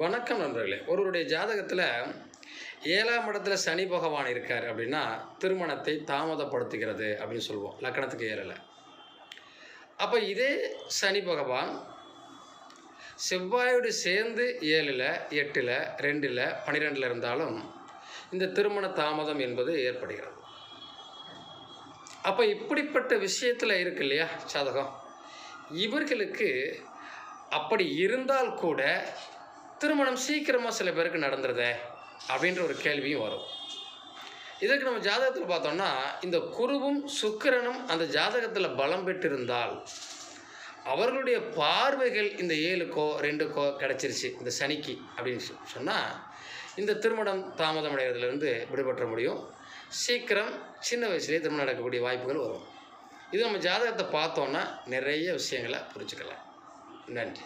வணக்கம் நண்பர்களே. ஒருவருடைய ஜாதகத்தில் 7ஆம் இடத்துல சனி பகவான் இருக்கார் அப்படின்னா திருமணத்தை தாமதப்படுத்துகிறது அப்படின்னு சொல்லுவோம், லக்கணத்துக்கு 7ல். அப்போ இதே சனி பகவான் செவ்வாயோடு சேர்ந்து 7ல் 8ல் 2ல் 12ல் இருந்தாலும் இந்த திருமண தாமதம் என்பது ஏற்படுகிறது. அப்போ இப்படிப்பட்ட விஷயத்தில் இருக்கு இல்லையா ஜாதகம், இவர்களுக்கு அப்படி இருந்தால் கூட திருமணம் சீக்கிரமாக சில பேருக்கு நடந்துருதே அப்படின்ற ஒரு கேள்வியும் வரும். இதற்கு நம்ம ஜாதகத்தில் பார்த்தோம்னா, இந்த குருவும் சுக்கிரனும் அந்த ஜாதகத்தில் பலம் பெற்றிருந்தால் அவர்களுடைய பார்வைகள் இந்த 7க்கோ 2க்கோ கிடச்சிருச்சு இந்த சனிக்கு அப்படின்னு சொன்னால் இந்த திருமணம் தாமதம் அடைகிறதுலேருந்து விடுபட்ட முடியும். சீக்கிரம் சின்ன வயசுலேயே திருமணம் நடக்கக்கூடிய வாய்ப்புகள் வரும். இது நம்ம ஜாதகத்தை பார்த்தோன்னா நிறைய விஷயங்களை புரிஞ்சுக்கலாம். நன்றி.